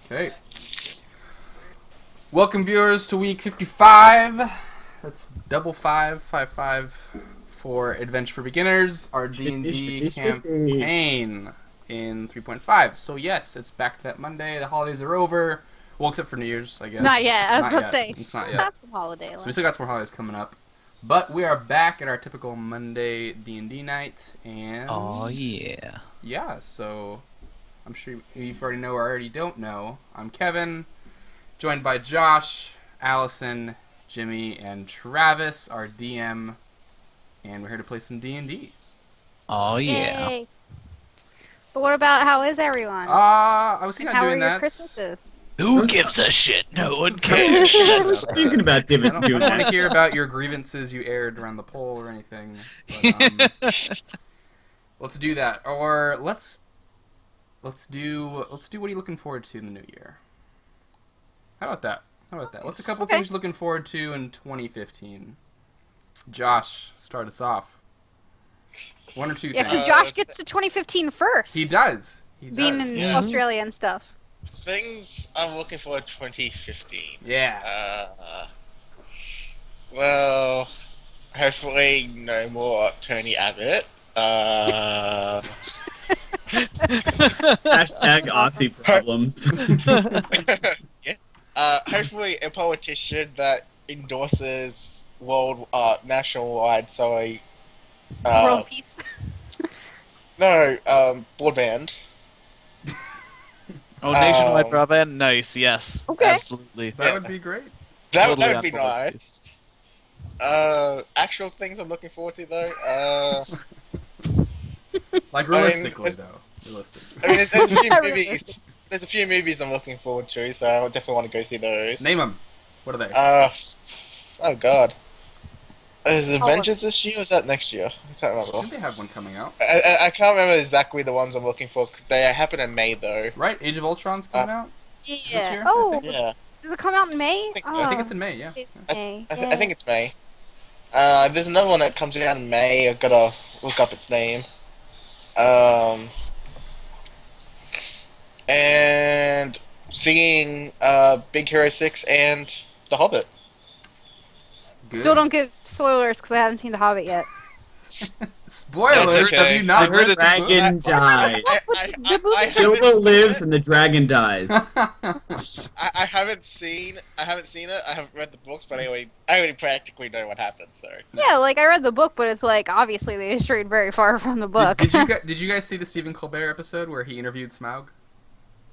Okay. Welcome, viewers, to week 55. That's double 555 for Adventure for Beginners, our D&D campaign in 3.5. So yes, it's back to that Monday. The holidays are over. Well, except for New Year's, I guess. Not yet. I was Not about yet. to say. It's not yet. Got some holiday So left. we still got some more holidays coming up. But we are back at our typical Monday D&D night, and... Oh, yeah. Yeah, so... I'm sure you already know or already don't know. I'm Kevin, joined by Josh, Allison, Jimmy, and Travis, our DM, and we're here to play some D&D. Oh, yeah. Yay. But what about how is everyone? I was thinking And about how are doing your that. Christmases? Who gives a shit? No one I cares. was Thinking about I doing don't want to that. hear about your grievances you aired around the poll or anything. But, let's do that, or let's do what are you looking forward to in the new year? How about that? What's a couple Okay. things you're looking forward to in 2015? Josh, start us off. One or two Yeah, things. because Josh gets to 2015 first. He does. Being in Yeah. Australia and stuff. Things I'm looking for 2015. Yeah. Well, hopefully no more Tony Abbott. Hashtag Aussie problems. Hopefully a politician that endorses nationwide, sorry. World peace. No, broadband. Oh, nationwide broadband? Nice, yes. Okay. Absolutely. That would be great. That Totally would be on board with nice. Actual things I'm looking forward to though. Like I mean, realistically, it's- though. Realistic. I mean, there's a few Realistic. movies. There's a few movies I'm looking forward to, so I definitely want to go see those. Name them. What are they? Oh god. Is Oh. Avengers this year or is that next year? I can't I remember. think they have one coming out. I can't remember exactly the ones I'm looking for. 'Cause they happen in May though. Right? Age of Ultron's coming out? Yeah. year, I Oh, think. Yeah, does it come out in May? think so. Oh, I think it's in May, yeah. it's I, May. I think it's May. There's another one that comes out in May. I've gotta look up its name. And seeing Big Hero 6 and The Hobbit. Good. Still don't give spoilers because I haven't seen The Hobbit yet. Spoilers? That's okay. Have you not I heard read it's a book? Dragon dies. The movies are Bilbo lives and the dragon dies. I haven't seen it. I haven't read the books, but I already practically know what happens. So Yeah, like I read the book, but it's like obviously they strayed very far from the book. Did you guys see the Stephen Colbert episode where he interviewed Smaug?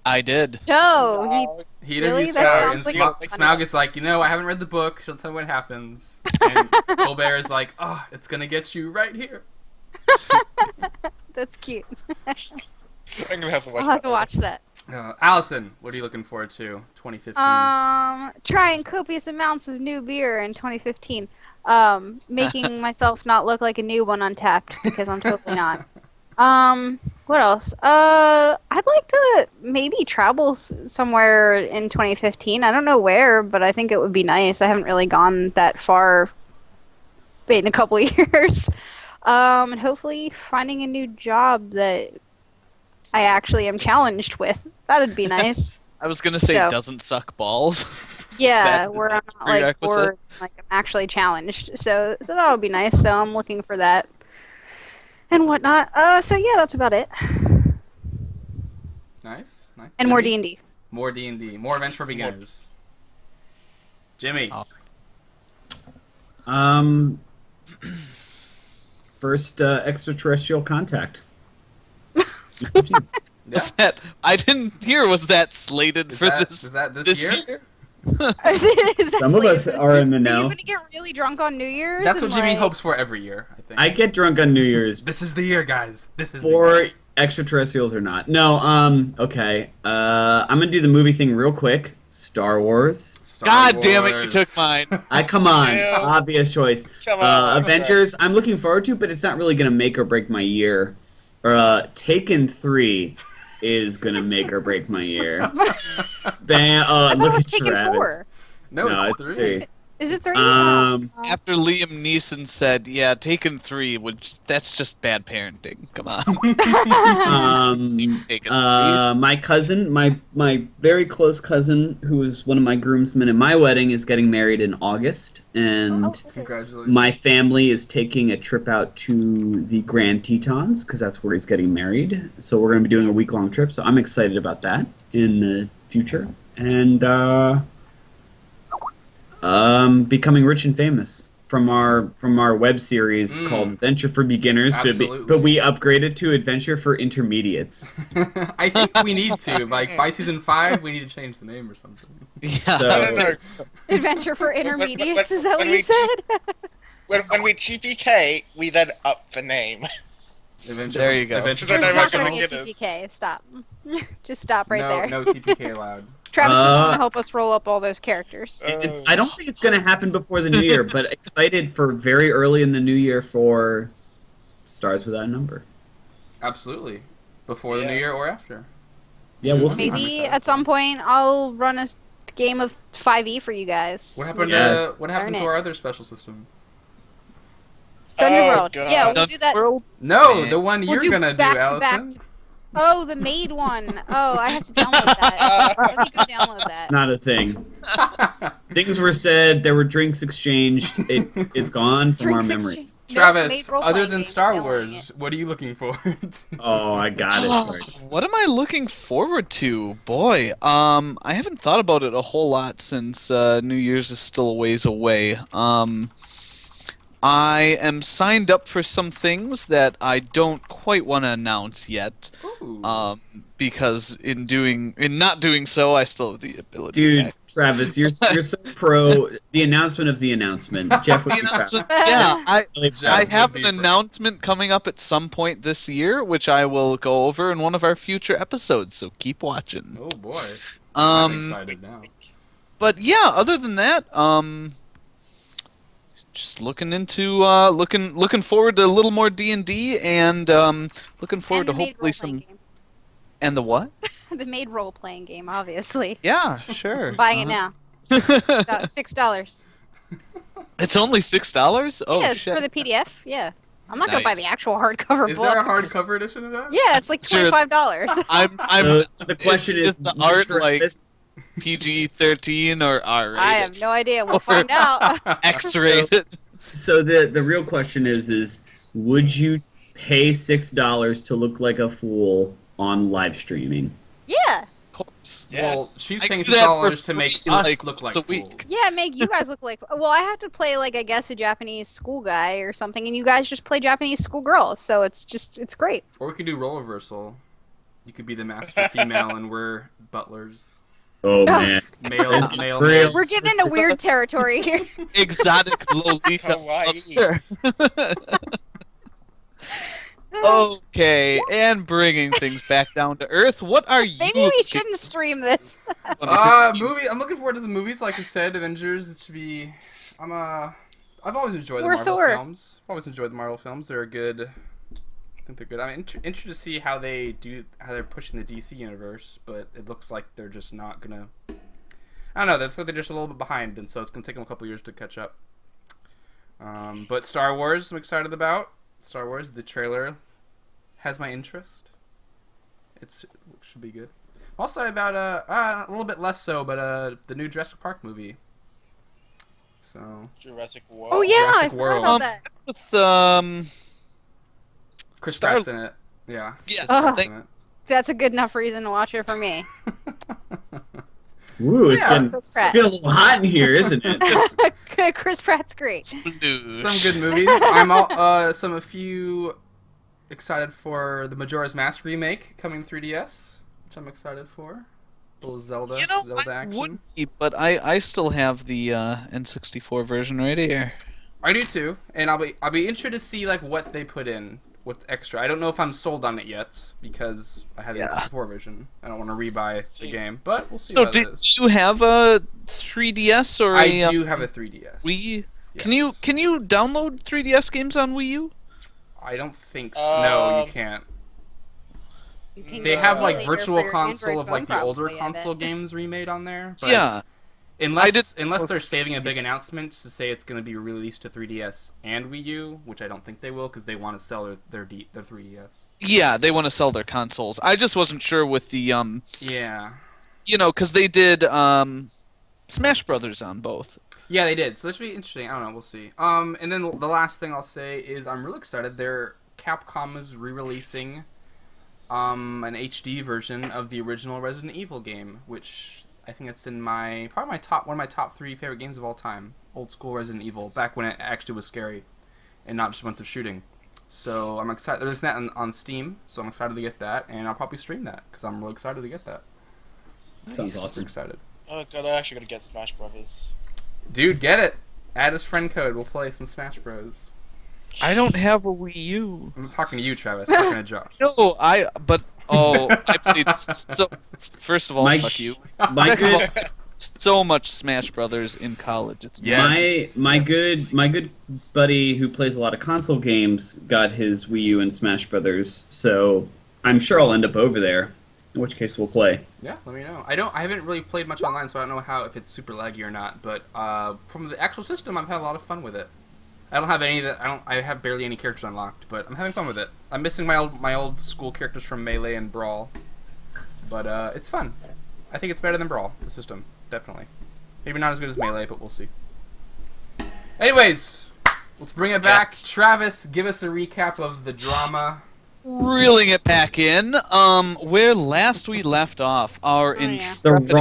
I did. No, He Really? interviewed That Smaug, sounds and like a Smaug, funny Smaug is like, I haven't read the book. She'll tell me what happens. And Colbert is like, oh, it's gonna get you right here. that's cute. I'm gonna have to watch I'll have that. to watch that. Allison, what are you looking forward to? 2015. Trying copious amounts of new beer in 2015. Making myself not look like a noob on Untapped because I'm totally not. What else? I'd like to maybe travel somewhere in 2015. I don't know where, but I think it would be nice. I haven't really gone that far in a couple years. And hopefully finding a new job that I actually am challenged with. That'd be nice. I was gonna say So- doesn't suck balls. Yeah, Is where that I'm not like prerequisite? bored, like I'm actually challenged. So that'll be nice. So I'm looking for that and whatnot. So yeah, that's about it. Nice. And more Jimmy? D&D. More D&D. More Adventure for Beginners. Jimmy. Oh. First extraterrestrial contact. Yeah. Was that? I didn't hear. Was that slated Is for that, this? is that this this year? year? Some of us are in the Are know. you gonna get really drunk on New Year's? That's what and, Jimmy like- hopes for every year, I think. I get drunk on New Year's, This is the year, guys. This is the for year. extraterrestrials or not. No, okay. I'm gonna do the movie thing real quick. Star Wars. Star God damn it! You Wars. took mine. Come on, Yeah. obvious choice. Come on, Avengers. I'm looking forward to, but it's not really gonna make or break my year. Taken 3 is gonna make or break my year. Bam! I thought Look it was at Taken Travis. 4. No, No, it's it's 3. three. Is it 3? After Liam Neeson said, "Yeah, Taken 3," which that's just bad parenting. Come on. Taken 3. My cousin, my very close cousin, who is one of my groomsmen in my wedding, is getting married in August, and Congratulations. my family is taking a trip out to the Grand Tetons because that's where he's getting married. So we're going to be doing a week-long trip. So I'm excited about that in the future, and becoming rich and famous from our web series called Adventure for Beginners, Absolutely. but we upgraded to Adventure for Intermediates. I think we need to, like, by season 5, we need to change the name or something. Yeah. So- I don't know. Adventure for Intermediates, is that what when you we- said? When we TPK, we then up the name. Adventure, There you go. Adventure There's There's I'm not not going to gonna be a get TPK. Stop. Just stop right there. No TPK allowed. Travis is going to help us roll up all those characters. I don't think it's going to happen before the new year, but excited for very early in the new year for Stars Without a Number. Absolutely. Before the Yeah. new year or after. Yeah, we'll see. Maybe excited. at some point I'll run a game of 5e for you guys. What happened Yes. to what happened Darn to it. our other special system? Thunder Oh, World. God. Yeah, we'll do that. World? No, Man. the one We'll you're do gonna do, back to back Allison. Oh, the maid one. Oh, I have to download that. Let me go download that. Not a thing. Things were said. There were drinks exchanged. It's gone from our Drinks memories. exchange- Nope, Travis, maid role other playing than game. Star Don't want Wars, what are you looking forward to? Oh, I got it. Sorry. What am I looking forward to? Boy, I haven't thought about it a whole lot since New Year's is still a ways away. I am signed up for some things that I don't quite want to announce yet. Ooh. Because in not doing so, I still have the ability. Dude, to Travis, you're so pro. The announcement of the announcement. Jeff would The be proud. announcement- yeah, Jeff I would have be an proud. announcement coming up at some point this year, which I will go over in one of our future episodes. So keep watching. Oh boy. I'm Um, excited now. but yeah, other than that, just looking into looking forward to a little more D&D and looking forward And to the maid hopefully role-playing some game. and the what? The maid role playing game, obviously. Yeah, sure. Buying it now. About $6. It's only $6. Oh yeah, it's shit! for the PDF. Yeah. I'm not gonna buy Nice. the actual hardcover Is book. there a hardcover edition of that? Yeah, it's like Sure. $25. I'm So the question is is, the would you art trust like this? PG-13 or R-rated? I have no idea. We'll find out. X-rated. So the real question is would you pay $6 to look like a fool on live streaming? Yeah. Of course. Yeah. Well, she's I paying do that for $6 to make free, us like, look like once a fools. week. Yeah, make you guys look like. Well, I have to play like I guess a Japanese school guy or something, and you guys just play Japanese school girls. So it's great. Or we could do role reversal. You could be the master female and we're butlers. Oh man. Male, That's male. real. males. We're getting into weird territory here. Exotic Lolita. Kawaii. Okay, and bringing things back down to earth. What are you? Maybe we shouldn't stream this. Movie. I'm looking forward to the movies. Like I said, Avengers. It should be. I've always enjoyed the Or Marvel Thor. films. I've always enjoyed the Marvel films. They're good. I think they're good. I'm interested to see how they're pushing the DC universe, but it looks like they're just not gonna. I don't know. That's like they're just a little bit behind, and so it's gonna take them a couple years to catch up. But Star Wars, I'm excited about. Star Wars, the trailer has my interest. It should be good. Also about a little bit less so, but the new Jurassic Park movie. So Jurassic World. Oh yeah, I Jurassic forgot World. about that. With Chris Star- Pratt's in it. Yeah. yes, Oh. Pratt's thank- in That's a good enough reason to watch it for me. it. Woo, it's Yeah, getting Chris Pratt. feeling a little hot in here, isn't it? Chris Pratt's great. sploosh. Some good movies. A few excited for the Majora's Mask remake coming 3DS, which I'm excited for. Little Zelda, You know, Zelda I action. would be, but I still have the N64 version right here. I do too, and I'll be interested to see like what they put in with extra. I don't know if I'm sold on it yet because I have the Yeah. N64 version. I don't want to rebuy the game, but we'll see. So how do it is. you have a 3DS or a I do have a 3DS. Wii? Yes. Can you download 3DS games on Wii U? I don't think so. No, you can't. You can They go have like later for Virtual your Console Android of like phone the older probably, I bet. console games remade on there. But Yeah. Unless they're saving a big announcement to say it's going to be released to 3DS and Wii U, which I don't think they will because they want to sell their 3DS. Yeah, they want to sell their consoles. I just wasn't sure with the Yeah. because they did Smash Brothers on both. Yeah, they did. So this should be interesting. I don't know. We'll see. And then the last thing I'll say is I'm really excited. Capcom is re-releasing an HD version of the original Resident Evil game, which I think it's in one of my top 3 favorite games of all time. Old school Resident Evil, back when it actually was scary and not just a bunch of shooting. So I'm excited. There's that on Steam, so I'm excited to get that, and I'll probably stream that because I'm really excited to get that. Sounds awesome. Excited. Oh god, I'm actually gonna get Smash Brothers. Dude, get it. Add his friend code. We'll play some Smash Bros. I don't have a Wii U. I'm talking to you, Travis. I'm talking to Josh. No, I played so. First of all, fuck you. My Second of all, good, so much Smash Brothers in college. It's Yes. my good buddy who plays a lot of console games got his Wii U and Smash Brothers, so I'm sure I'll end up over there. In which case we'll play. Yeah, let me know. I haven't really played much online, so I don't know if it's super laggy or not. But from the actual system, I've had a lot of fun with it. I don't have any that I have barely any characters unlocked, but I'm having fun with it. I'm missing my old school characters from Melee and Brawl, but it's fun. I think it's better than Brawl. The system, definitely. Maybe not as good as Melee, but we'll see. Anyways, let's bring it back. Yes. Travis, give us a recap of the drama. Reeling it back in. Where last we left off, our yeah. The intrepid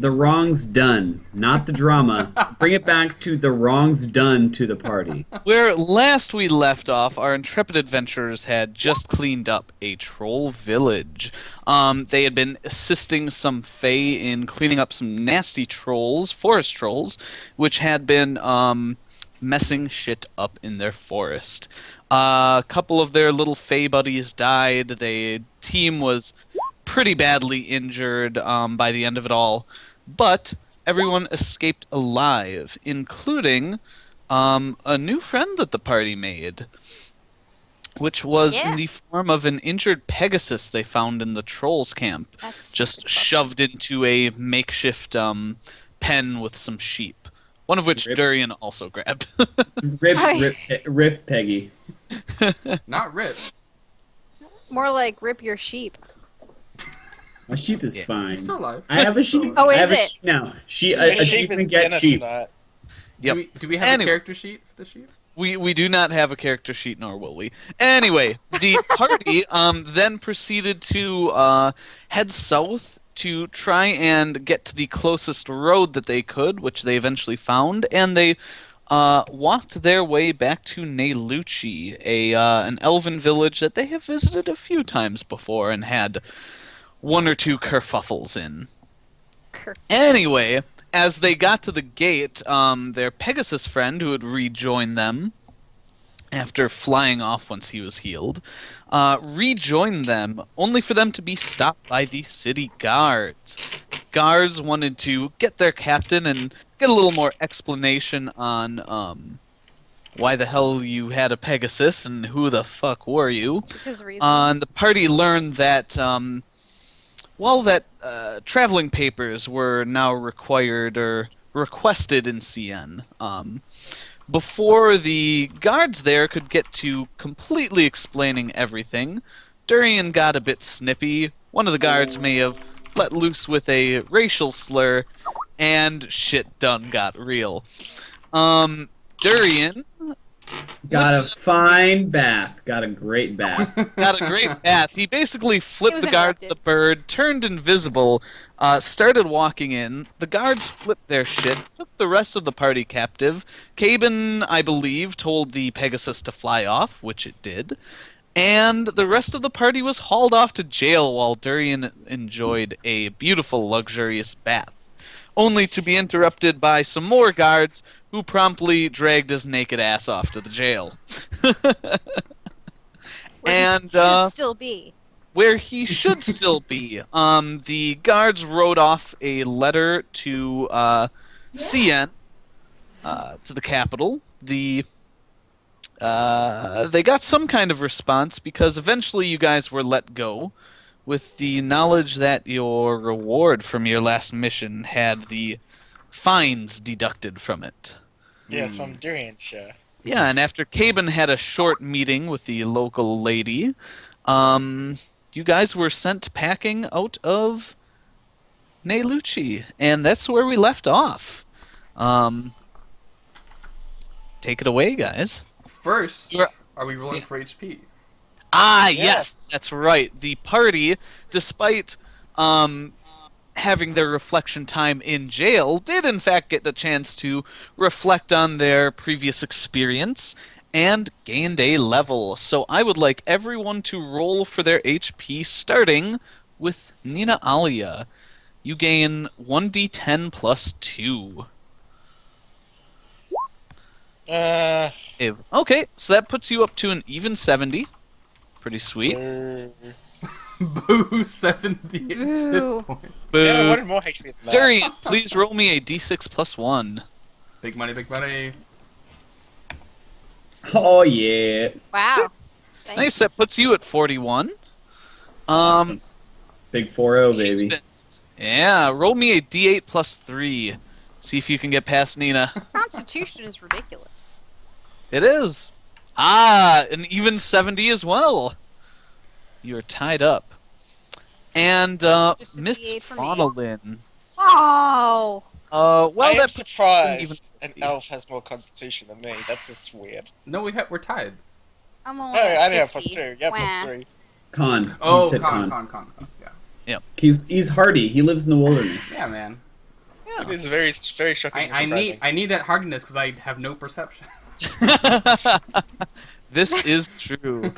wrongs done, not the drama. Bring it back to the wrongs done to the party. Where last we left off, our intrepid adventurers had just cleaned up a troll village. They had been assisting some fae in cleaning up some nasty trolls, forest trolls, which had been messing shit up in their forest. A couple of their little fae buddies died. The team was pretty badly injured by the end of it all, but everyone escaped alive, including a new friend that the party made, which was in the form of an injured Pegasus they found in the trolls camp, just shoved into a makeshift pen with some sheep, one of which Durian also grabbed. Rip, Peggy. Not Rip. More like rip your sheep. My sheep is fine. He's still alive. I have a sheep. Oh, I is have a it? sheep now. A The sheep is can get dinner sheep. tonight. Yep. Do we have Anyway. a character sheet for the sheep? We do not have a character sheet, nor will we. Anyway, the party then proceeded to head south to try and get to the closest road that they could, which they eventually found, and they walked their way back to Neyluchi, an elven village that they have visited a few times before and had one or two kerfuffles in. Anyway, as they got to the gate, their Pegasus friend, who had rejoined them after flying off once he was healed, rejoined them, only for them to be stopped by the city guards. Guards wanted to get their captain and get a little more explanation on why the hell you had a Pegasus and who the fuck were you. Because reasons. And the party learned that traveling papers were now required or requested in CN. Before the guards there could get to completely explaining everything, Durian got a bit snippy. One of the guards may have let loose with a racial slur, and shit done got real. Durian Got a fine bath. Got a great bath. got a great bath. He basically flipped was the guards interrupted. the bird, turned invisible, started walking in. The guards flipped their shit, took the rest of the party captive. Caben, I believe, told the Pegasus to fly off, which it did. And the rest of the party was hauled off to jail while Durian enjoyed a beautiful, luxurious bath, only to be interrupted by some more guards who promptly dragged his naked ass off to the jail. And should still be. where he should still be, the guards wrote off a letter to CN, to the capital. They got some kind of response because eventually you guys were let go with the knowledge that your reward from your last mission had the fines deducted from it. Yes, from Durian share. Yeah, and after Caben had a short meeting with the local lady, you guys were sent packing out of Neyluchi, and that's where we left off. Take it away, guys. First, You're- are we rolling for HP? Ah, Yes. yes, that's right. The party, despite having their reflection time in jail, did in fact get the chance to reflect on their previous experience and gained a level. So I would like everyone to roll for their HP, starting with Nina Alia. You gain 1d10 plus 2. Okay, so that puts you up to an even 70. Pretty sweet. Boo, 70 Boo. hit point. Yeah, I Boo. wanted more HP than that. Durian, please roll me a d6 plus 1. Big money, big money. Oh yeah. Wow. Thank Nice, that puts you at 41. Awesome. Big 4-0, baby. Yeah, roll me a d8 plus 3. See if you can get past Nina. Constitution is ridiculous. It is. Ah, an even 70 as well. You're tied up. And, Just a Miss D8 for me. Faunolin. Oh. Well, I am that surprised an elf has more constitution than me. That's just weird. No, we're tied. I'm Oh, only I at didn't have plus 50. 2. Yeah, Wah. plus 3. Con. Oh, He said con. Yeah. He's hardy. He lives in the wilderness. Yeah, man. It is very, very shocking. and surprising. I need that hardiness because I have no perception. This is true.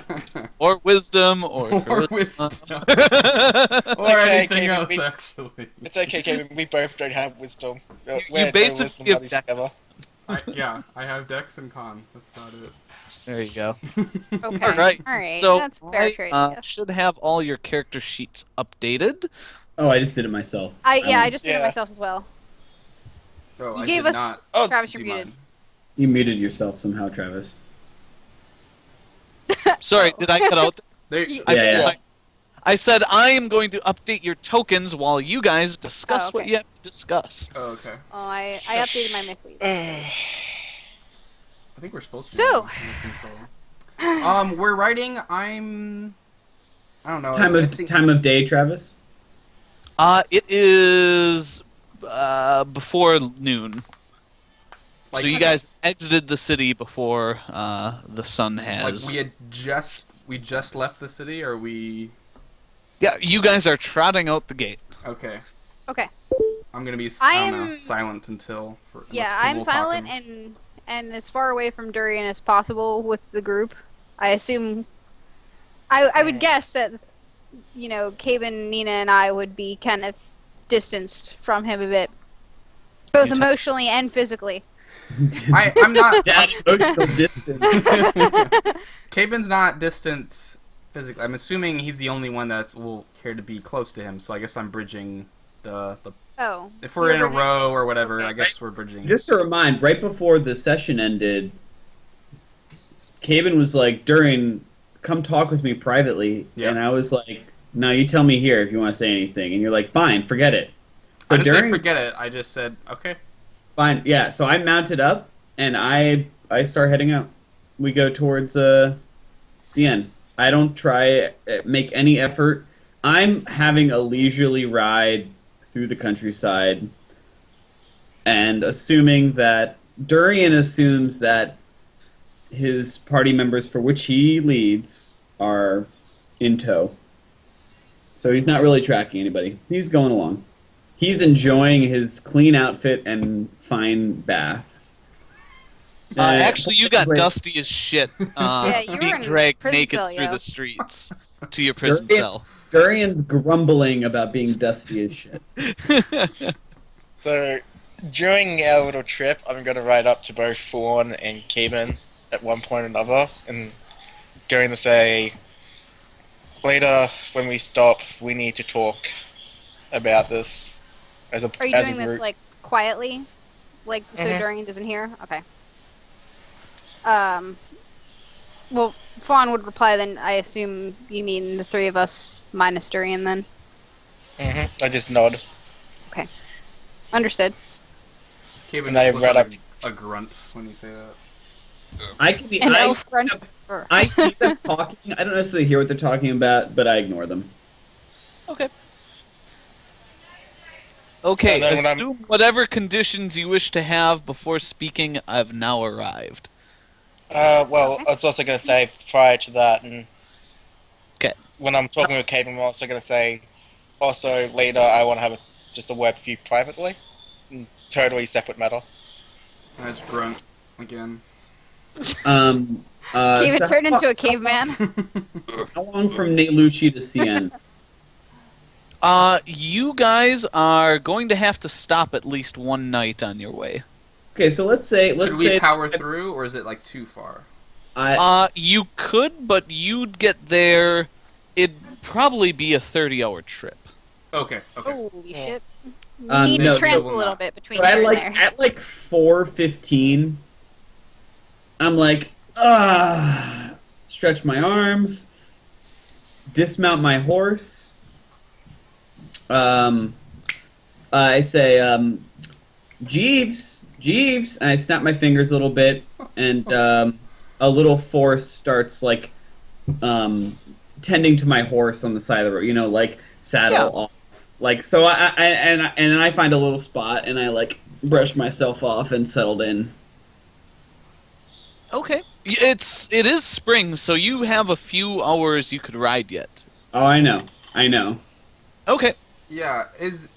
Or wisdom, or Or wisdom. or Okay, anything Kevin, else, we- actually. It's okay, Kevin. We both don't have wisdom. You We're basically wisdom have buddies dex. together. I have Dex and Con. That's about it. There you go. Okay. All right. Alright, So that's a fair I trade. Yeah. should have all your character sheets updated. Oh, I just did it myself. I just did it Yeah. myself as well. Oh, You I gave did us- not Oh, Travis, do you're muted. mine. You muted yourself somehow, Travis. Sorry, did I cut out? There, Y- I, Yeah. I said I am going to update your tokens while you guys discuss Oh, what okay. you have to discuss. Oh, okay. Oh, I updated my myth. I think we're supposed to. So- Be under control. We're writing. I don't know. Time I of think- time of day, Travis. It is before noon. Like, So you guys exited the city before the sun Like has. we just left the city, or we? Yeah, you guys are trotting out the gate. Okay. Okay. I'm gonna be I don't know, am- silent until. Yeah, I'm silent and as far away from Durian as possible with the group. I assume. I would guess that, you know, Caben, Nina, and I would be kind of distanced from him a bit, both emotionally and physically. I'm not. Dad, emotional distance. Caben's not distant physically. I'm assuming he's the only one that will care to be close to him. So I guess I'm bridging the. Oh. If we're in a You're bridging- row or whatever, okay. I guess we're bridging. Just to remind, right before the session ended, Caven was like, "Durin, come talk with me privately," Yeah. and I was like, "No, you tell me here if you want to say anything." And you're like, "Fine, forget it." So I didn't say during forget it. I just said okay. fine, yeah. So I mounted up and I start heading out. We go towards CN. I don't try make any effort. I'm having a leisurely ride through the countryside, and assuming that Durian assumes that his party members for which he leads are in tow. So he's not really tracking anybody. He's going along. He's enjoying his clean outfit and fine bath. Actually, you got Wait. dusty as shit. Yeah, you were being in dragged prison naked cell, through yo. the streets to your prison Durian- cell. Durian's grumbling about being dusty as shit. So, during our little trip, I'm going to ride up to both Fawn and Caben at one point or another, and going to say, later, when we stop, we need to talk about this as a Are you as doing a this group. like quietly, like so Mhm. Durian doesn't hear? Okay. Well, Fawn would reply. Then I assume you mean the three of us minus Durian. Then I just nod. understood. Caven And I looks read like up to- a grunt when you say that. An elf grunt. I see them talking. I don't necessarily hear what they're talking about, but I ignore them. Okay. Okay, And then when I'm- assume whatever conditions you wish to have before speaking have now arrived. Well, I was also going to say prior to that, and 'Kay. when I'm talking with Caden, I'm also going to say, also later I want to have just a word with you privately, totally separate matter. That's grunt again. Caven Caven turned into a caveman. How long from Nailuchi to CN? You guys are going to have to stop at least one night on your way. Okay, so let's say Could we power through, or is it like too far? You could, but you'd get there. It'd probably be a 30-hour trip. Okay. Holy shit. You Um, need no, to trans no, a little bit between So here at and there. like 4:15, I'm like, stretch my arms, dismount my horse. I say, Jeeves, and I snap my fingers a little bit, and a little force starts like tending to my horse on the side of the road. You know, like saddle off. Like so, and then I find a little spot, and I like brush myself off and settled in. Okay. It is spring, so you have a few hours you could ride yet. Oh, I know. Okay. Yeah. If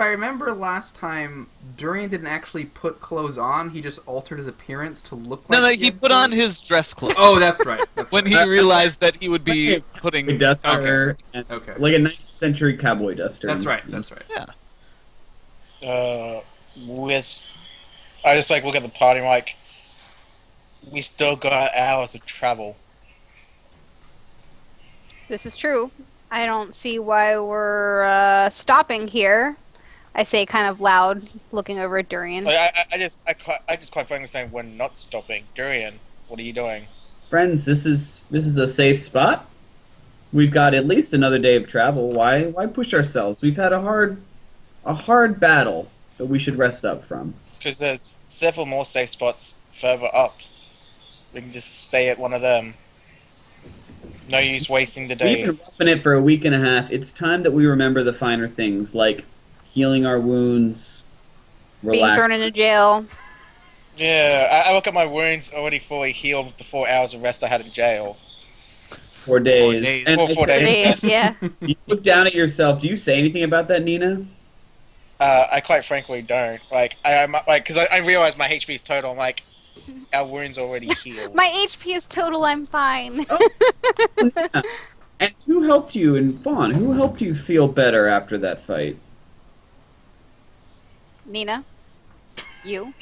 I remember last time, Durian didn't actually put clothes on. He just altered his appearance to look like. No, he he had put on clothes. his dress clothes. Oh, that's right. when he realized that he would be putting. A duster, and, Okay. like a 19th century cowboy duster. That's right. That's right. Yeah. I just like look at the party and like, we still got hours of travel. This is true. I don't see why we're stopping here. I say kind of loud, looking over at Durian. Like, I just quite frankly saying we're not stopping. Durian, what are you doing? Friends, this is a safe spot. We've got at least another day of travel. Why push ourselves? We've had a hard battle that we should rest up from. Because there's several more safe spots further up. We can just stay at one of them. No use wasting the We've day. been roughing it for a week and a half. It's time that we remember the finer things, like healing our wounds, Being relax. thrown into jail. Yeah, I look at my wounds already fully healed with the 4 hours of rest I had in jail. 4 days. 4 days. And 4 days. Days, yeah. you look down at yourself. Do you say anything about that, Nina? I quite frankly don't. Like, I'm like, because I realize my HP is total. I'm like, our wounds already healed. My HP is total, I'm fine. And who helped you, and Fawn, who helped you feel better after that fight? Nina? You?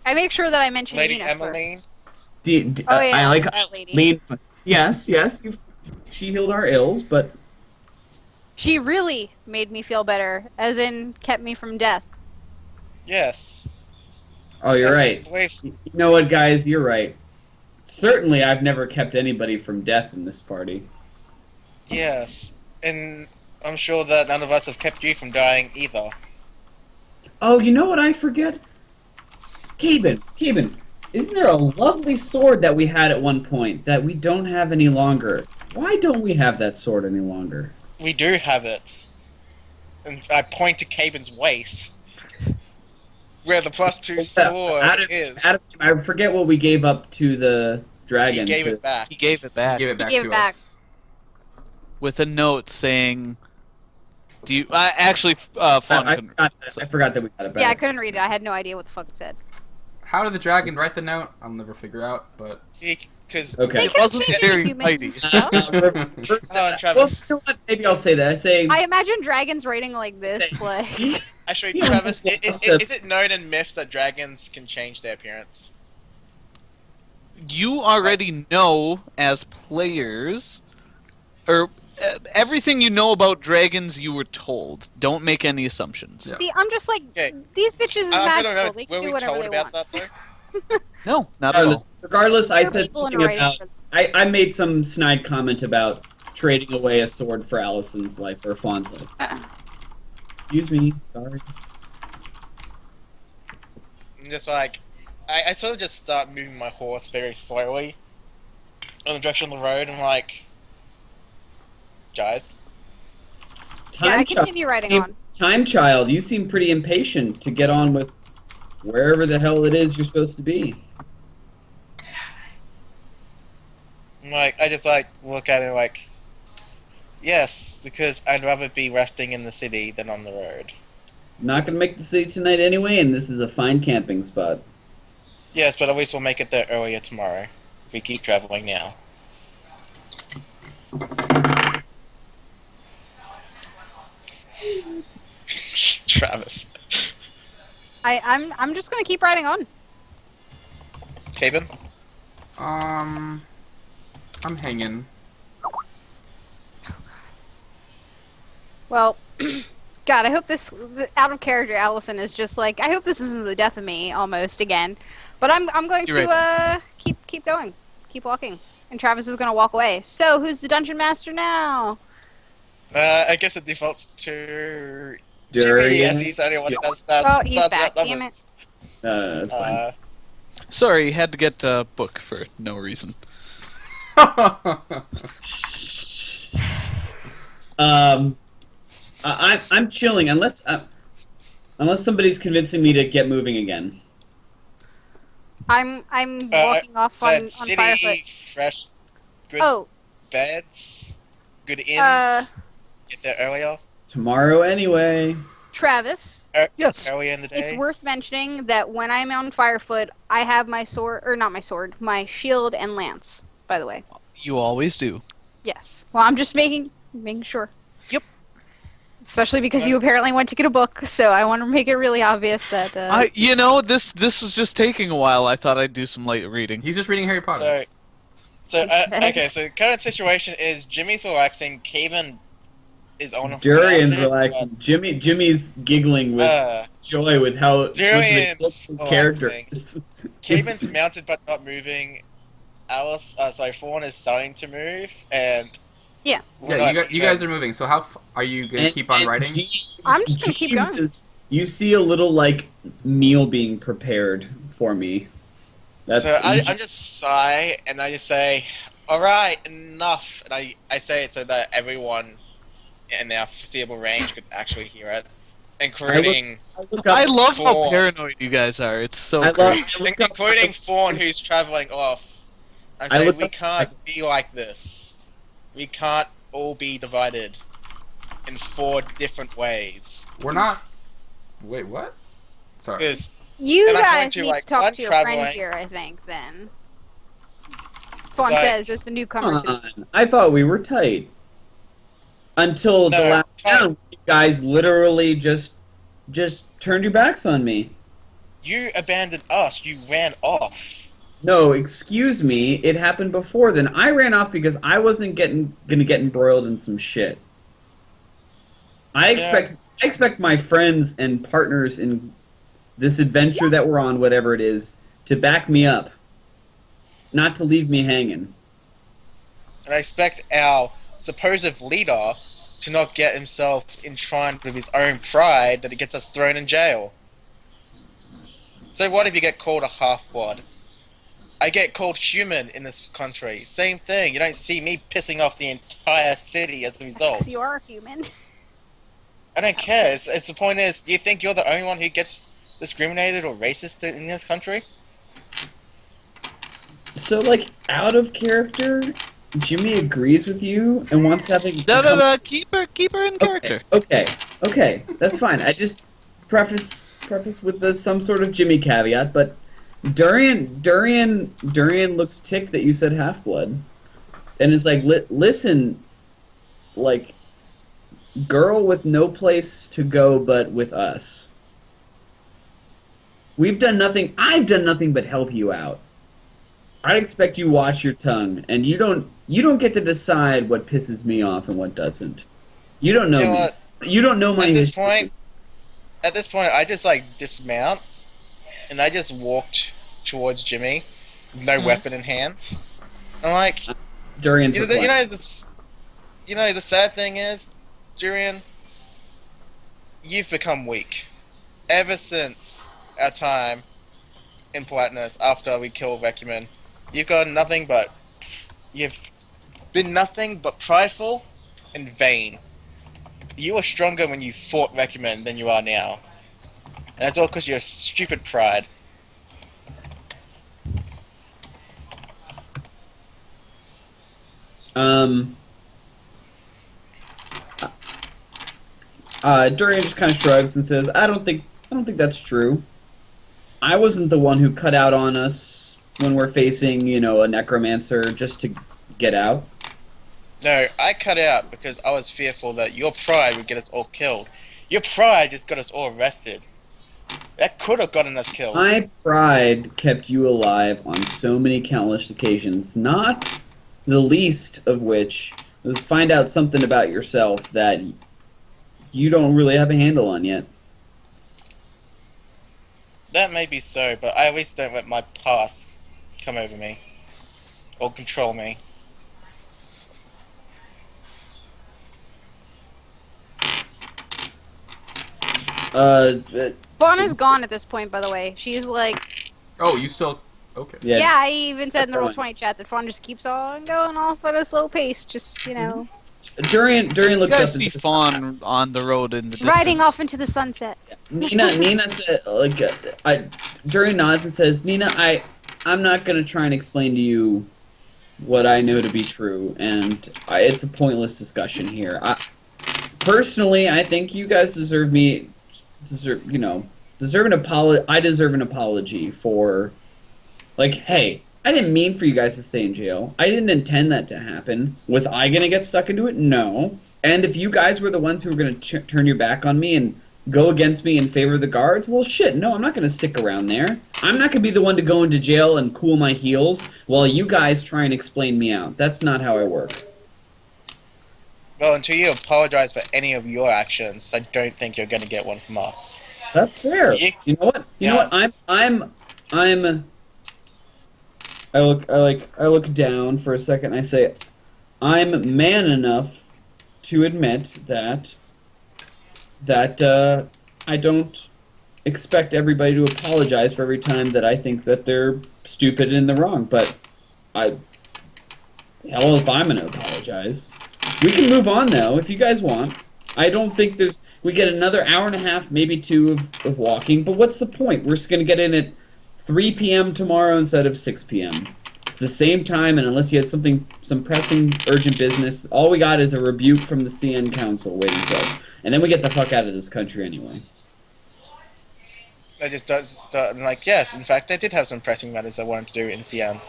I make sure that I mention Lady Nina Emmeline? first. I yeah, like that lady. lean. Yes, she healed our ills, but She really made me feel better, as in kept me from death. Yes. oh, you're right. Believe- You know what, guys? You're right. Certainly, I've never kept anybody from death in this party. Yes. And I'm sure that none of us have kept you from dying either. Oh, you know what I forget? Caven, isn't there a lovely sword that we had at one point that we don't have any longer? Why don't we have that sword any longer? We do have it. And I point to Caben's waist. Where the +2 sword is. I forget what we gave up to the dragon. He gave it back. He gave it back Give it back gave to it back. us. with a note saying, "Do you?" Actually, Fawn couldn't. I forgot that we had it back. Yeah, I couldn't read it. I had no idea what the fuck it said. How did the dragon write the note? I'll never figure out, but Because Okay. It wasn't They very humans tidy. and stuff. Oh, Travis. Well, you know what? Maybe I'll say that. I say. I imagine dragons writing like this, like... Actually, Yeah, Travis, that's is it known in myths that dragons can change their appearance? You already know as players, or everything you know about dragons. You were told. Don't make any assumptions. Yeah. See, I'm just like, Okay. these bitches is I magical. don't know. They Were can do we whatever told they about want. that though? No, not at all. Regardless, I They're said legal in something writing about. for- I made some snide comment about trading away a sword for Allison's life or Fawn's life. Excuse me. Sorry. I'm just like, I sort of just start moving my horse very slowly in the direction of the road. And I'm like, guys, I Child continue riding seem- on. Time Child, you seem pretty impatient to get on with wherever the hell it is you're supposed to be. I'm like, I just like look at it like, yes, because I'd rather be resting in the city than on the road. Not gonna make the city tonight anyway, and this is a fine camping spot. Yes, but at least we'll make it there earlier tomorrow if we keep traveling now. Travis. I'm just gonna keep riding on. Caven? I'm hanging. Well, God, I hope this out of character Allison is just like, I hope this isn't the death of me almost again. But I'm going You're to keep going, keep walking, and Travis is gonna walk away. So who's the dungeon master now? I guess it defaults to Durian. Jimmy, as he's the only one who does stuff. Oh, he's back. Damn it. That's fine. Sorry, had to get a book for no reason. I'm chilling unless somebody's convincing me to get moving again. I'm walking off on city, Firefoot. fresh, good Oh, beds, good inns. Get there earlier. Tomorrow anyway. Travis. Yes. Earlier in the day. It's worth mentioning that when I'm on Firefoot, I have my sword, or not my sword, my shield and lance. By the way, You always do. yes. Well, I'm just making sure. Yep. Especially because you apparently went to get a book, so I want to make it really obvious that. This was just taking a while. I thought I'd do some light reading. He's just reading Harry Potter. Okay, so the current situation is Jimmy's relaxing, Caven is on Durian's acid, relaxing. Jimmy's giggling with joy with how much of a Durian's dick his character relaxing. is. Caven's mounted but not moving. Fawn is starting to move, and Yeah. Yeah, you guys are moving. So how are you gonna keep on riding? I'm just gonna keep Jeeves going. you see a little like meal being prepared for me. That's So I just sigh and I just say, "All right, enough." And I say it so that everyone in our foreseeable range could actually hear it, including I love how Fawn. paranoid you guys are. It's so I great. love- including Fawn, who's traveling off. I I say look we up- can't be like this. We can't all be divided in 4 different ways. We're not. Wait, what? Sorry. Because You And I guys point to, need like, to talk one to your friend traveling- here, I think. Then. Fawn Like- says, as the newcomer. Come on. I thought we were tight. Until the No, last tight. round, you guys literally just turned your backs on me. you abandoned us. You ran off. No, excuse me. It happened before then. I ran off because I wasn't gonna get embroiled in some shit. I expect my friends and partners in this adventure that we're on, whatever it is, to back me up, not to leave me hanging. And I expect our supposed leader to not get himself entwined with his own pride that he gets us thrown in jail. So what if you get called a half-blood? I get called human in this country. Same thing. You don't see me pissing off the entire city as a result. Because you are human. I don't care. It's the point is, do you think you're the only one who gets discriminated or racist in this country? So, like, out of character, Jimmy agrees with you and wants to have a No. Keep her in character. Okay, that's fine. I just preface with some sort of Jimmy caveat, but Durian looks ticked that you said half blood, and it's like, listen, like, girl with no place to go but with us. I've done nothing but help you out. I'd expect you watch your tongue, and you don't get to decide what pisses me off and what doesn't. You don't know You know me. what? You don't know my At this history. point, I just like dismount, and I just walked towards Jimmy, with no weapon in hand. I'm like, Durian's you know, the sad thing is, Durian, you've become weak. Ever since our time in Palatinus, after we killed Recumen, you've got nothing but... You've been nothing but prideful and vain. You were stronger when you fought Recumen than you are now. And that's all because of your stupid pride. Durian just kind of shrugs and says, I don't think that's true. I wasn't the one who cut out on us when we're facing, a necromancer just to get out. No, I cut out because I was fearful that your pride would get us all killed. Your pride just got us all arrested. That could have gotten us killed. My pride kept you alive on so many countless occasions, not the least of which was find out something about yourself that you don't really have a handle on yet. That may be so, but I at least don't let my past come over me. Or control me. Fawn is gone at this point, by the way. She's like... Oh, you still... Okay. Yeah, I even said in the Roll20 chat that Fawn just keeps on going off at a slow pace, just, Durian You looks up guys and see says, Fawn on the road in the riding distance. off into the sunset. Nina said, Durian nods and says, Nina, I'm not going to try and explain to you what I know to be true, and it's a pointless discussion here. Personally, I think you guys deserve an apology. I deserve an apology for, hey, I didn't mean for you guys to stay in jail. I didn't intend that to happen. Was I going to get stuck into it? No. And if you guys were the ones who were going to turn your back on me and go against me in favor of the guards, well, shit, no, I'm not going to stick around there. I'm not going to be the one to go into jail and cool my heels while you guys try and explain me out. That's not how I work. Well, until you apologize for any of your actions, I don't think you're going to get one from us. That's fair. You know what? You know what? I look down for a second and I say, I'm man enough to admit that I don't expect everybody to apologize for every time that I think that they're stupid and in the wrong. But hell, if I'm gonna apologize, we can move on though if you guys want. I don't think we get another hour and a half, maybe 2 of walking. But what's the point? We're just gonna get in at 3 p.m. tomorrow instead of 6 p.m. It's the same time, and unless you had some pressing, urgent business, all we got is a rebuke from the CN Council waiting for us. And then we get the fuck out of this country anyway. I just yes, in fact, I did have some pressing matters I wanted to do in CN.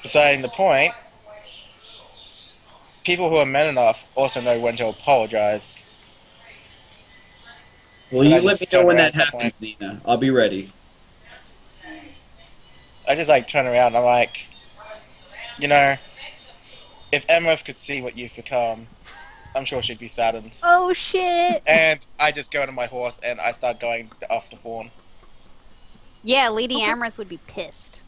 Deciding the point, people who are men enough also know when to apologize. Well, you let me know when that happens, Nina. I'll be ready. I just turn around and I'm like, if Emmerich could see what you've become, I'm sure she'd be saddened. Oh shit! And I just go to my horse and I start going after Fawn. Yeah, Lady Amrith would be pissed.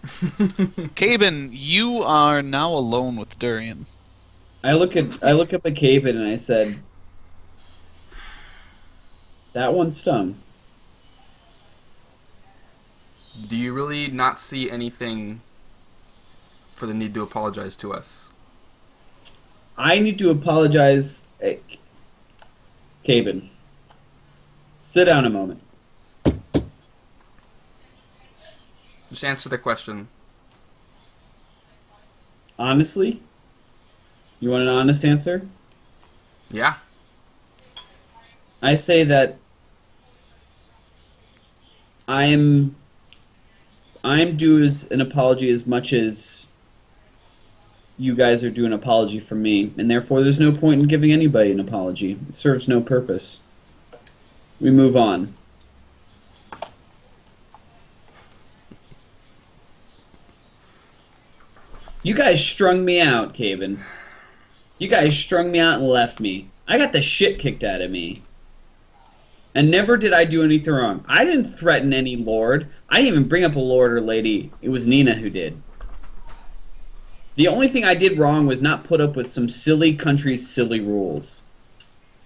Caben, you are now alone with Durian. I look up at Caben and I said, that one stung. Do you really not see anything for the need to apologize to us? I need to apologize. Hey, Caben, sit down a moment. Just answer the question. Honestly? You want an honest answer? Yeah. I say that I'm due as an apology as much as you guys are due an apology from me, and therefore there's no point in giving anybody an apology. It serves no purpose. We move on. You guys strung me out, Caven. You guys strung me out and left me. I got the shit kicked out of me. And never did I do anything wrong. I didn't threaten any lord. I didn't even bring up a lord or lady. It was Nina who did. The only thing I did wrong was not put up with some silly country's silly rules.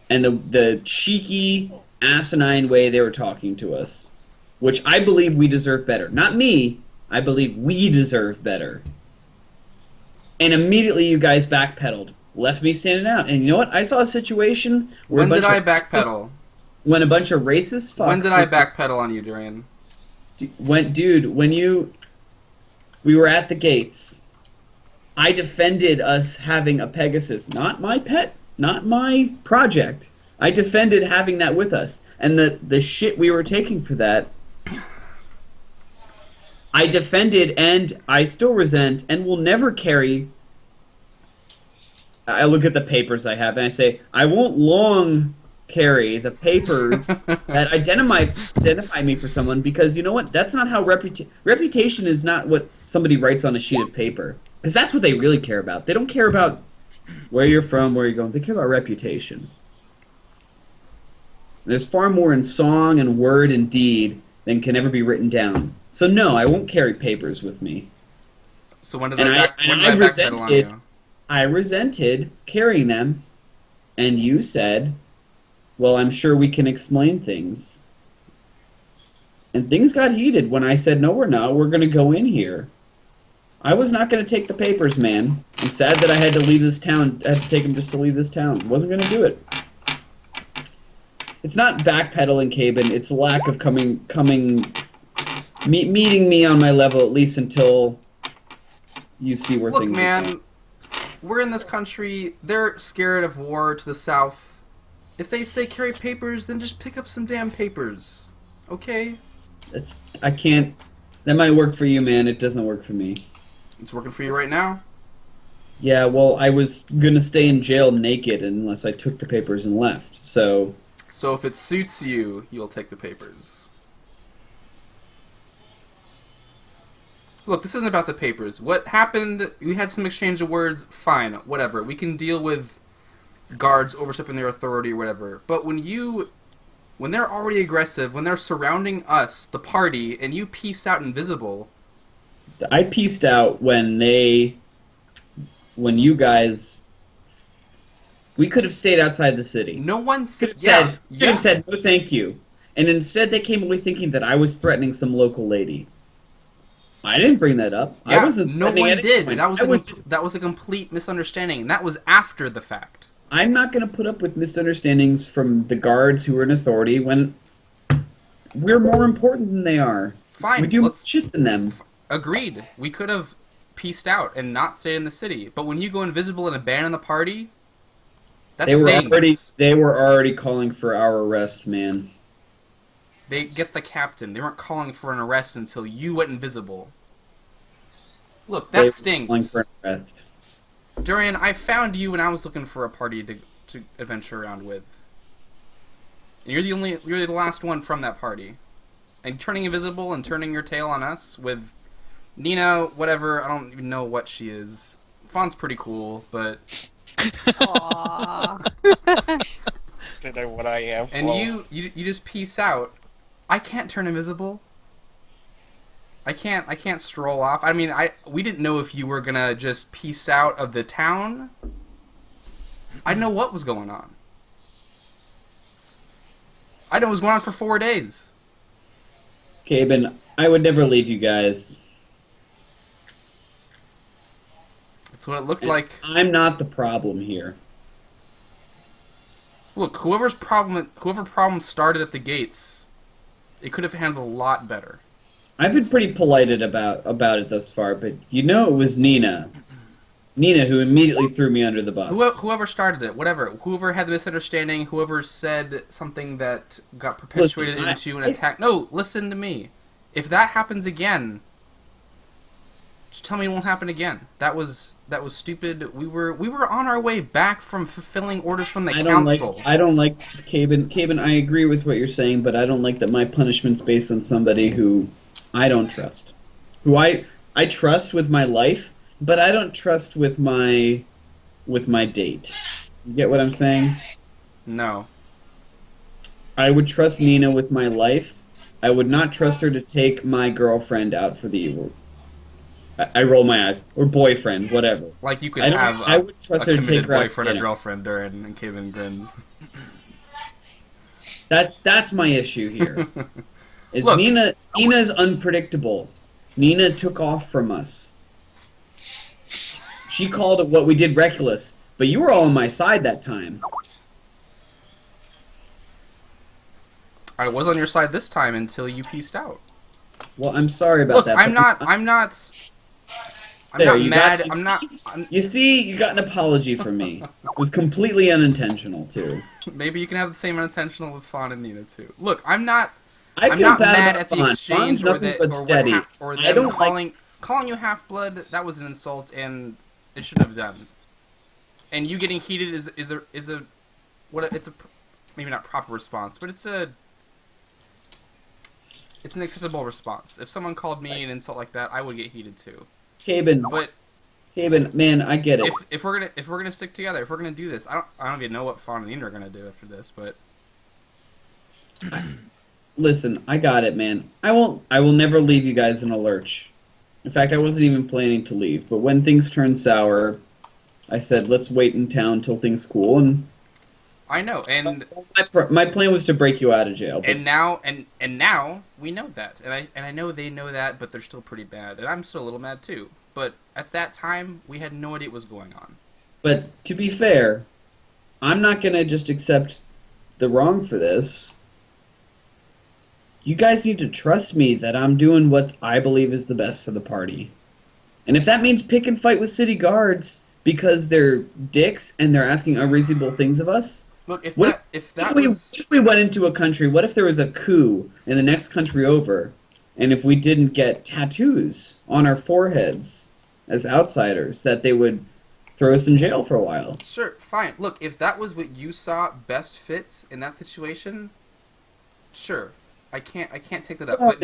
and the cheeky, asinine way they were talking to us, which I believe we deserve better. Not me. I believe we deserve better. And immediately you guys backpedaled, left me standing out. And you know what? I saw a situation where When did I backpedal? When a bunch of racist fucks. When did I backpedal on you, Durian? We were at the gates. I defended us having a Pegasus, not my pet, not my project. I defended having that with us, and the shit we were taking for that. I defended, and I still resent, and will never carry. I look at the papers I have, and I say, I won't long carry the papers that identify me for someone, because you know what? That's not how reputation is not what somebody writes on a sheet of paper. Because that's what they really care about. They don't care about where you're from, where you're going. They care about reputation. There's far more in song and word and deed than can ever be written down. So no, I won't carry papers with me. So when did And I backpedal on you? I resented carrying them, and you said, well, I'm sure we can explain things. And things got heated when I said, no, we're not. We're going to go in here. I was not going to take the papers, man. I'm sad that I had to leave this town. I had to take them just to leave this town. Wasn't going to do it. It's not backpedaling, Caben. It's lack of meeting me on my level, at least until you see where Look, things are man, going. we're in this country. They're scared of war to the south. If they say carry papers, then just pick up some damn papers. Okay? I can't. That might work for you, man. It doesn't work for me. It's working for you right now? Yeah, well, I was gonna stay in jail naked unless I took the papers and left. So if it suits you, you'll take the papers. Look, this isn't about the papers. What happened, we had some exchange of words, fine, whatever. We can deal with guards overstepping their authority or whatever. But when they're already aggressive, when they're surrounding us, the party, and you piece out invisible... I pieced out when you guys. We could have stayed outside the city. No one Could have said no, thank you, and instead they came away thinking that I was threatening some local lady. I didn't bring that up. Yeah, I wasn't. no one did. Point. That was a complete misunderstanding, and that was after the fact. I'm not going to put up with misunderstandings from the guards who are in authority when we're more important than they are. Fine, we do more shit than them. Agreed. We could have pieced out and not stayed in the city. But when you go invisible and abandon the party, that stings. They were already calling for our arrest, man. They get the captain. They weren't calling for an arrest until you went invisible. Look, that stings. Calling for an arrest. Durian, I found you when I was looking for a party to adventure around with. And you're the last one from that party. And turning invisible and turning your tail on us with Nina, whatever, I don't even know what she is. Fawn's pretty cool, but... Aww. Don't know what I am. And well, you just peace out. I can't turn invisible. I can't stroll off. I mean, we didn't know if you were gonna just peace out of the town. I didn't know what was going on. I know it was going on for 4 days. Caben, I would never leave you guys. That's what it looked like. I'm not the problem here. Look, whoever problem started at the gates, it could have handled a lot better. I've been pretty polite about it thus far, but you know it was Nina. Nina who immediately threw me under the bus. Whoever started it, whatever. Whoever had the misunderstanding, whoever said something that got perpetuated into an attack. No, listen to me. If that happens again, just tell me it won't happen again. That was stupid. We were on our way back from fulfilling orders from the council. I don't like Caben. Caben, I agree with what you're saying, but I don't like that my punishment's based on somebody who I don't trust. Who I trust with my life, but I don't trust with my date. You get what I'm saying? No. I would trust Nina with my life. I would not trust her to take my girlfriend out for the I roll my eyes. Or boyfriend, whatever. Like you could I don't. have I would trust a her to take committed her out to boyfriend or dinner. girlfriend during, and Kevin grins. That's my issue here. Is Look. Nina's unpredictable. Nina took off from us. She called it what we did reckless, but you were all on my side that time. I was on your side this time until you pieced out. Well, I'm sorry about Look, that. I'm but not There, not you mad. got- you I'm not. see? I'm, You see, you got an apology from me. It was completely unintentional too. maybe you can have the same unintentional with Fawn and Nina too. Look, I'm not I I'm feel not bad mad about at the Fawn. exchange Fawn's or the nothing but or steady. or I them don't calling you half blood. That was an insult, and it shouldn't have done. And you getting heated is a what a, it's a maybe not proper response, but it's an acceptable response. If someone called me an insult like that, I would get heated too. Caben, But man, I get it. if we're gonna stick together, if we're gonna do this, I don't even know what Fawn and Nina are gonna do after this, but Listen, I got it, man. I will never leave you guys in a lurch. In fact, I wasn't even planning to leave, but when things turned sour, I said, let's wait in town till things cool, and I know, and my plan was to break you out of jail. But now we know that, and I know they know that, but they're still pretty bad, and I'm still a little mad too. But at that time, we had no idea what was going on. But to be fair, I'm not going to just accept the wrong for this. You guys need to trust me that I'm doing what I believe is the best for the party. And if that means pick and fight with city guards because they're dicks and they're asking unreasonable things of us, Look, if what was if we went into a country, what if there was a coup in the next country over, and if we didn't get tattoos on our foreheads as outsiders, that they would throw us in jail for a while? sure, fine. Look, if that was what you saw best fit in that situation, sure. I can't take that up. Oh, But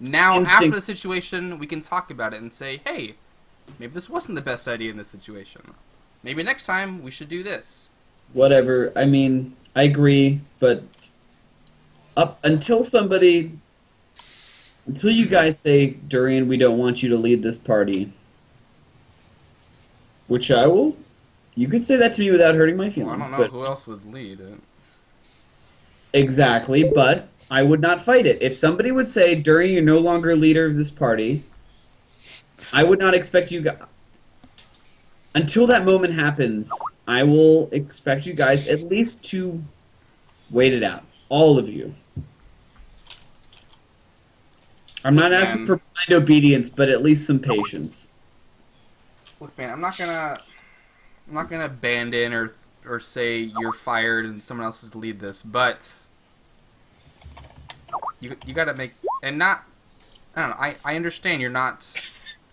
now instinct. after the situation, we can talk about it and say, hey, maybe this wasn't the best idea in this situation. Maybe next time we should do this. Whatever. I mean, I agree, but until you guys say, Durian, we don't want you to lead this party, which I will. You could say that to me without hurting my Well, I feelings. don't know but who else would lead it. Exactly, but I would not fight it. If somebody would say, Durian, you're no longer leader of this party, I would not expect you guys. Until that moment happens, I will expect you guys at least to wait it out. All of you. I'm not asking Man. for blind obedience, but at least some patience. Look, man, I'm not gonna band in or say you're fired and someone else is to lead this, but you gotta make and not. I don't know. I understand you're not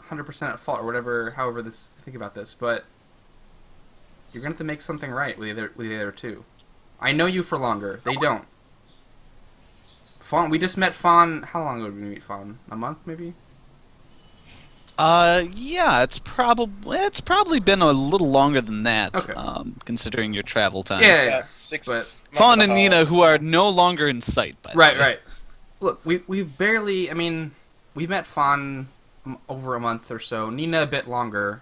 100% at fault or whatever. However, think about this, but you're gonna have to make something right with the other two. I know you for longer. They don't. Fawn, we just met Fawn. How long ago did we meet Fawn? A month, maybe. Yeah, it's probably been a little longer than that, Okay. considering your travel time. Yeah, Yeah, 6 but- months Fawn and a Nina, half. who are no longer in sight. By the right, way. right. Look, we've barely. I mean, we've met Fawn over a month or so. Nina a bit longer.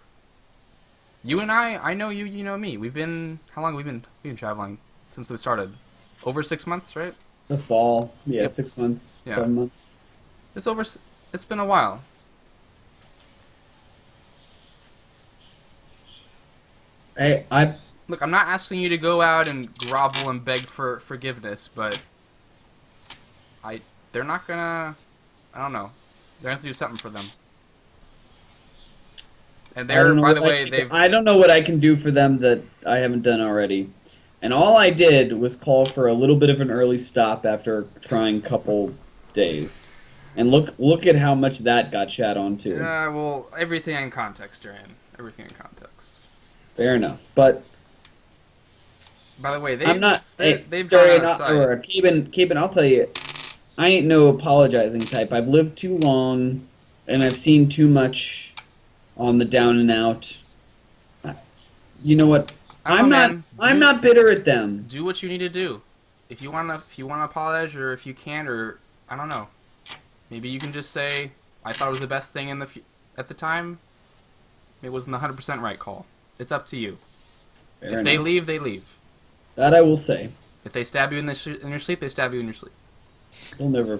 You and I know you. You know me. We've been. How long have we've been traveling since we started? Over 6 months, right? The fall, yeah, Yep. 6 months, Yeah. 7 months. It's been a while. I Look, I'm not asking you to go out and grovel and beg for forgiveness, but they're not gonna. I don't know. They're gonna have to do something for them. And I don't they're, know by the what way, they've. I don't know what I can do for them that I haven't done already. And all I did was call for a little bit of an early stop after trying a couple days. And look at how much that got chat on too. Yeah, well, everything in context, Duran. Everything in context. Fair enough. But By the way, I'm not. they've gone Darian, outside. or Caben, I'll tell you, I ain't no apologizing type. I've lived too long, and I've seen too much on the down and out. You know what? I don't know, man. I'm not bitter at them. Do what you need to do. If you wanna apologize, or if you can't, or I don't know. Maybe you can just say, "I thought it was the best thing at the time, it wasn't the 100% right call. It's up to you. Fair If they enough. leave, they leave. That I will say. If they stab you in your sleep, they stab you in your sleep. We'll never.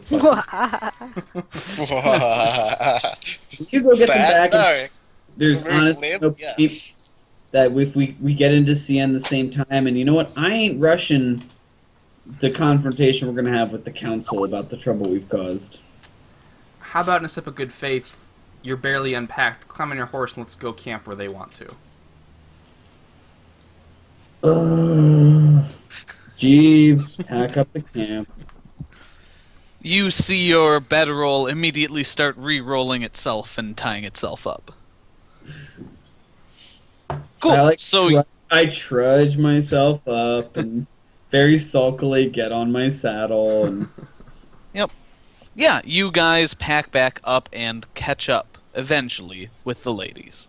You go get them back. And there's Remove honestly lib? no Yes. point that if we get into CN the same time, and you know what? I ain't rushing the confrontation we're gonna have with the council about the trouble we've caused. How about in a sip of good faith, you're barely unpacked, climb on your horse and let's go camp where they want to. Jeeves, pack up the camp. You see your bedroll immediately start re-rolling itself and tying itself up. Cool. I trudge myself up and very sulkily get on my saddle. And Yeah, you guys pack back up and catch up, eventually, with the ladies.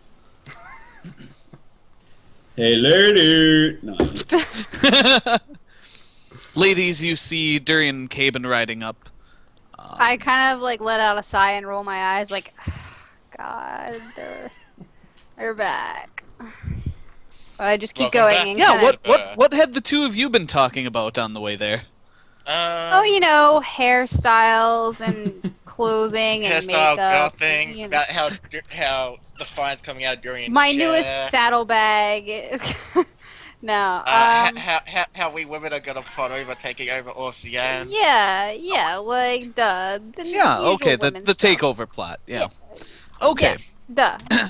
hey, lady! No, Ladies, you see Durian and Caben riding up. I kind of like let out a sigh and roll my eyes, like, God, they're back. But I just keep Welcome going. back. And Yeah, kinda, what had the two of you been talking about on the way there? Oh, you know, hairstyles and clothing and hairstyle, girl makeup. things you know. about how the fine's coming out during My newest saddlebag. No. how we women are gonna plot over taking over Orcian. Yeah, like duh. The Yeah, usual okay, the women stuff. takeover plot, yeah. Okay, Yeah, duh.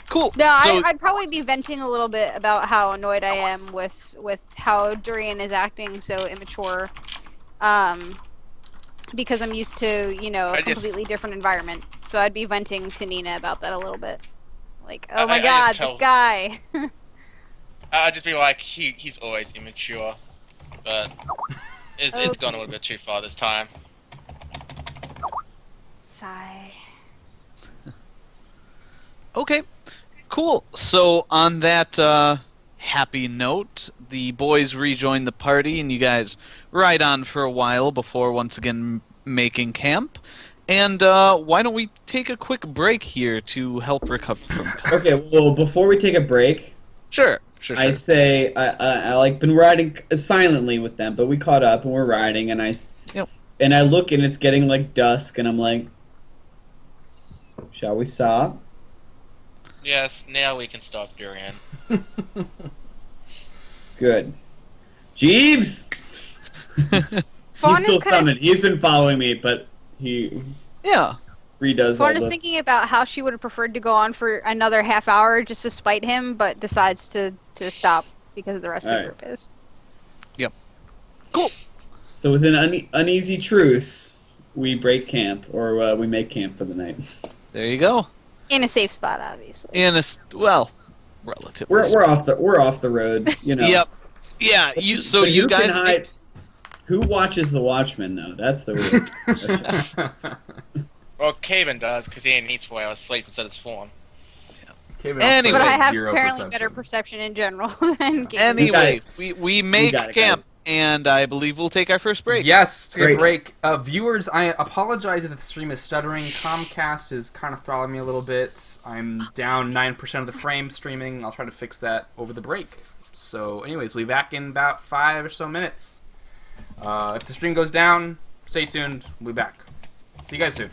cool. No, So, I'd probably be venting a little bit about how annoyed I am with how Durian is acting so immature. Because I'm used to, you know, a completely different environment. So I'd be venting to Nina about that a little bit. Like, oh my I god, just this tell- guy. I'd just be like, he's always immature, but it's gone a little bit too far this time. Sigh. okay, cool. So on that happy note, the boys rejoin the party, and you guys ride on for a while before once again making camp. And why don't we take a quick break here to help recover from Okay, well, before we take a break, Sure. I say I like been riding silently with them, but we caught up and we're riding, and and I look and it's getting like dusk, and I'm like, shall we stop? Yes, now we can stop Durian. Good. Jeeves. He's Fawn still is kinda- summoned. He's been following me, but he Yeah. redoes all Fawn is the. thinking about how she would have preferred to go on for another half hour just to spite him, but decides to stop because the rest of the Alright. group is. Cool. So with an uneasy truce, we break camp, or we make camp for the night. There you go. In a safe spot, obviously. Relatively. We're off the road. You know. Yep. Yeah. But You who can guys. hide- Who watches the Watchmen, though? That's the real question. Well, Caven does, because he needs 4 hours sleep instead of Swan. Anyway. But I have Zero apparently perception. better perception in general than Gabe. Anyway, You we make got it, camp, and I believe we'll take our first break. Yes, take a Great. break. Viewers, I apologize if the stream is stuttering. Comcast is kind of throttling me a little bit. I'm down 9% of the frame streaming. I'll try to fix that over the break. So, anyways, we'll be back in about 5 or so minutes. If the stream goes down, stay tuned. We'll be back. See you guys soon.